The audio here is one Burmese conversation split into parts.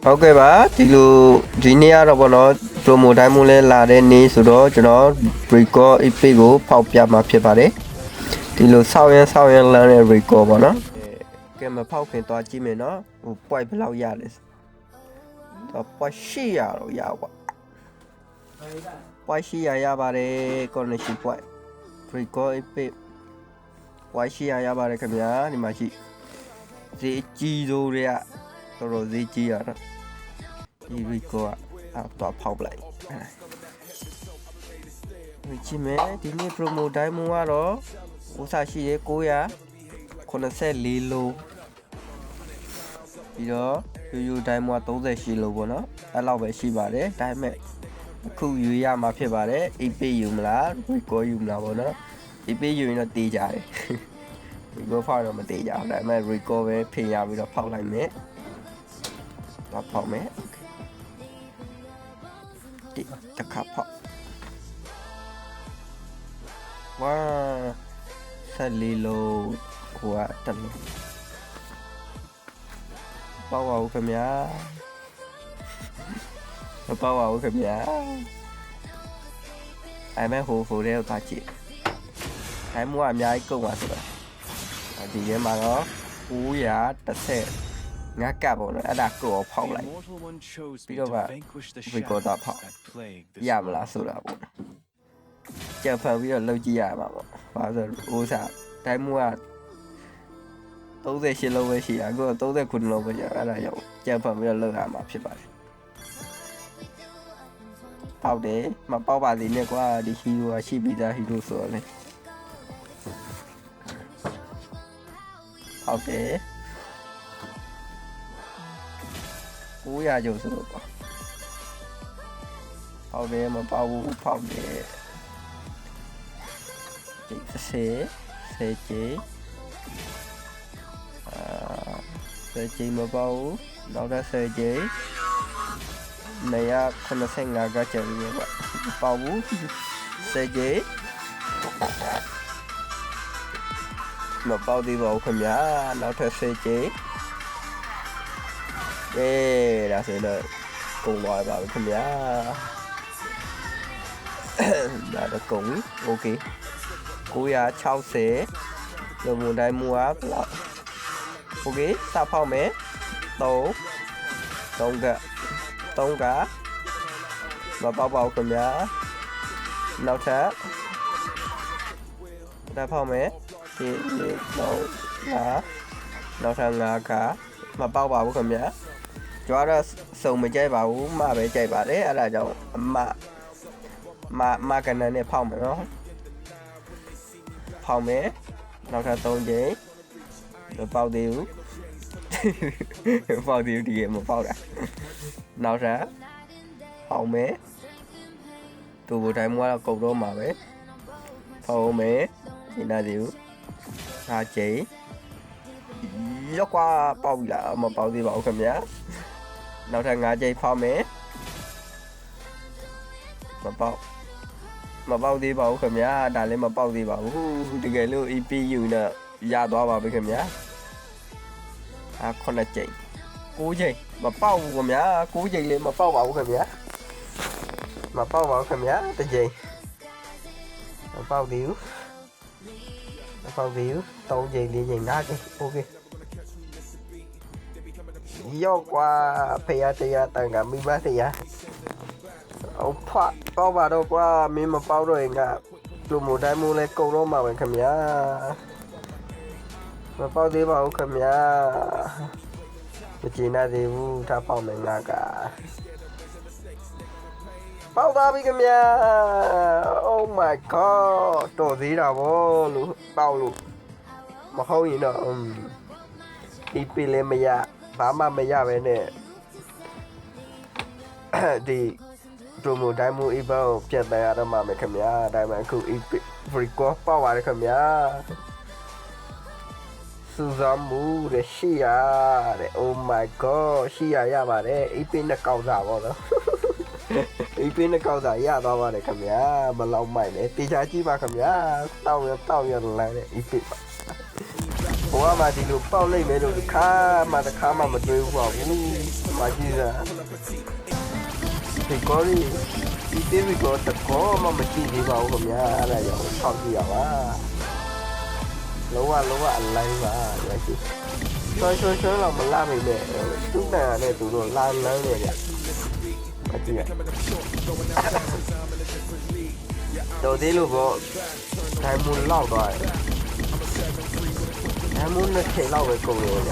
ဟုတ်ကဲ့ပါဒီလိုဒီနေ့ကတော့ပေါ့နော် promo တိုင်းမို့လဲလာတဲ့နေ့ဆိုတော့ကျွန်တော် record epic ကိုဖောက်ပြမှာဖြစ်ပါတယ်ဒီလိုဆောက်ရမ်းလမ်းတဲ့ record ပေါ့နော်ကဲမဖောက်ခင်သွားကြည့်မယ်နော်ဟို point ဘယ်လောက်ရလဲတော့ point 800တော့ရပါ point 800ရပါတယ် connection point record epic point 800ရပါတယ်ခင်ဗျာဒီမှာရှိဈေးကြီးစိုးတွေကတော်တော်ဈေးကြီးရတော့ဒီ record တော့ဖောက်လိုက်ဒီချင်မယ်ဒီနေ့ promo တိုင်းမကတော့ဥစားရှိတယ်984လုံးပြီးတော့ယူတိုင်းမ38လုံးပေါ့နော်အဲ့လောက်ပဲရှိပါတယ်ဒါပေမဲ့အခုယူရမှာဖြစ်ပါတယ် EP ယူမလား record ယူမလားပေါ့နော် EP ယူရင်တော့တေးကြတယ် record ဖောက်တော့မတေးကြဘူးဒါပေမဲ့ record ပဲဖင်ရပြီးတော့ဖောက်လိုက်မယ်တော့ဖောက်မယ်ဒီတစ်ခါဖောက်ဝါဆက်လီလိုဟိုကတက်လို့ပေါ့ပါဦးခင်ဗျာမပေါ့ပါဘူးခင်ဗျာအဲ့မဲ့ဟိုတဲ့သွားကြည့်အဲ့မို့အများကြီးကုန်ပါဆိုတော့ဒီထဲမှာတော့930ငါကပ်ပေါ့နော်အဲ့ဒါကိုဖောက်လိုက်ပြီးတော့က record တော့ဖောက်ရမလားဆိုတာပေါ့ကြံဖန်ပြီးတော့လောက်ကြည့်ရမှာပေါ့ဘာလို့ဆိုဥစားတိုင်းမို့က38လုံးပဲရှိတာအခု39လုံးပဲရှိအဲ့ဒါကြောင့်ကြံဖန်ပြီးတော့လောက်ရမှာဖြစ်ပါတယ်ပေါက်တယ်မပေါက်ပါသေးနဲ့ကွာဒီဟီရိုကရှိပြီးသားဟီရိုဆိုတော့လေဟုတ်တယ်900ကျော်ဆိုတော့ကွာဟုတ်တယ်မပေါက်ဘူးဖောက်တယ်ဒီစေကြီးစေကြီးမပေါက်ဘူးနောက်တစ်စေကြီး985ကကျန်ပြီကွာပေါက်ဘူးစေကြီးမပေါက်သေးပါဘူးခင်ဗျာနောက်ထပ်စေကြီးဒါဆိုတော့ကုန်သွားပါပြီခင်ဗျာဒါတော့ကုန်ပြီโอเค960လုံမွန်တိုင်းမူအားဘလောက်โอเคစဖောက်မယ်3ကမပေါက်ပါဘူးခင်ဗျာနောက်ထပ်ဒါဖောက်မယ်ဒီနောက်ထပ်5ကမပေါက်ပါဘူးခင်ဗျာကျွားတော့စုံမကြိုက်ပါဘူးမပဲကြိုက်ပါတယ်အဲ့ဒါကြောင့်မကနန်းနဲ့ဖောက်မယ်နော်ဖောက်မယ်နောက်ထပ်3ကြိမ်မပေါက်သေးဘူးပေါက်သေးဘူးဒီကမပေါက်တာနောက်ထပ်ဖောက်မယ်သူ့ဘတိုင်းမွားတော့ကုန်တော့မှာပဲဖောက်မယ်ဒီနာသေးဘူး5ကြိမ်ရောက်ကွာပေါက်ပြီလားမပေါက်သေးပါဘူးခင်ဗျာနောက်ထပ်5ကြိမ်ဖောက်မယ်မပေါက်သေးပါဘူးခင်ဗျာဒါလည်းမပေါက်သေးပါဘူးတကယ်လို့ EPU နဲ့ရသွားပါပြီခင်ဗျာ9ကြိမ်9ကြိမ်မပေါက်ဘူးခင်ဗျာ9ကြိမ်လည်းမပေါက်ပါဘူးခင်ဗျာမပေါက်ပါဘူးခင်ဗျာတစ်ကြိမ်မပေါက်သေးဘူး3ကြိမ်4ကြိမ်5ကြိမ်โอเคရောက်ကွာဖေးတရားတန်ကမိမတရားအော်ဖတ်တော့ပါတော့ကွာမင်းမပေါက်တော့ရင်ကလူမို့တိုင်းမို့လဲကုန်တော့မှာပဲခင်ဗျာမပေါက်သေးပါဘူးခင်ဗျာမကြည့်နိုင်သေးဘူးထားပေါက်မယ်ငါကပေါက်သွားပြီခင်ဗျာ Oh my god တော်သေးတာဗောလို့ပေါက်လို့မဟုတ်ရင်တော့ဒီပင်လည်းမရဘာမှမရပဲနဲ့ဒီ promo တိုင်းမို့ event ကိုပြတ်တန်းရတော့မှာမယ်ခင်ဗျာဒါမှအခု record ပေါက်ပါတယ်ခင်ဗျာစူဇန်မူတဲ့ရှိရတဲ့ Oh my god ရှိရပါတယ် EP နဲ့ကောက်စားပါတော့ EP နဲ့ကောက်စားရသွားပါတယ်ခင်ဗျာမလောက်မိုက်နဲ့တေချာကြည့်ပါခင်ဗျာတောက်ရလမ်းတဲ့ EP ပါဘဝမှာဒီလိုပေါက်လိုက်မယ်လို့တစ်ခါမှမတွေးဘူးပါဘူး မာကြီးကဒီကောရီဒီတေးပြီးတော့တကောမှမရှိသေးပါဘူးခင်ဗျာအဲ့ဒါကြောင့်ထောက်ကြည့်ရပါလောကအလိုင်းပါရရှိဆွဲတော့မလာမိနဲ့သူ့တန်နဲ့သူတို့လာလန်းနေကြမကြည့်ရတော့ဒီလိုပေါ့ဒိုင်မွန်လောက်သွားတယ်ဒိုင်မွန်နဲ့ခေလောက်ပဲကုန်လို့ကြ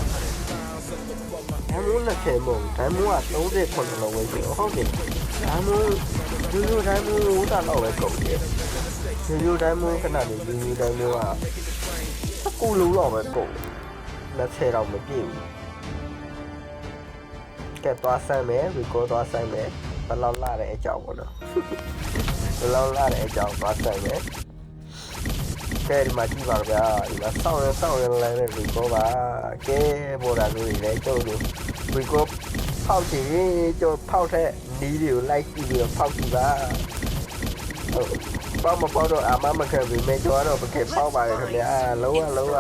ဒိုင်မွန်နဲ့ခေမုံဒိုင်မွန်က39လောက်ပဲရှိတော့ဟုတ်တယ်ဒိုင်မွန်ယူဒိုင်မွန်ဦးတာလောက်ပဲကုန်တယ်ယူဒိုင်မွန်ခဏနေယူဒိုင်မွန်ကကူလုံးလောက်ပဲကုန်တယ်20တော့မပြည့်ဘူးကဲသွားဆမ်းမယ်ရီကောသွားဆမ်းမယ်ဘယ်လောက်လာတဲ့အကြောင်းပေါ့နော်ဘယ်လောက်လာတဲ့အကြောင်းသွားဆမ်းမယ်ကဲဒီမှာကြည့်ပါဗျာဒီမှာစောင့်ရလာတဲ့ရီကောပါကဲပေါ်လာလို့လေကျုပ်တို့ရီကောဖောက်ချင်ကျုပ်ဖောက်တဲ့နီးတွေကိုလိုက်ကြည့်ပြီးတော့ဖောက်ကြည့်ပါပေါ့မပေါ့တော့အမမခံပြီးမဲကျော်တော့ပကက်ပေါက်ပါလေခင်ဗျာလုံးဝ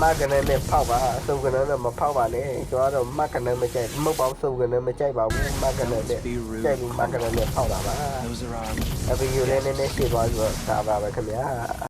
မကနေနဲ့ဖောက်ပါစုပ်ကနေနဲ့မဖောက်ပါနဲ့ကျော်တော့မကနေမကြိုက်မဟုတ်ပါဘူးစုပ်ကနေမကြိုက်ပါဘူးမကနေနဲ့ကြိုက်ပြီးမကနေနဲ့ဖောက်တာပါအဗီယိုလေးနည်းနည်းရှေ့သွားပြီးတော့ဒါပါပဲခင်ဗျာ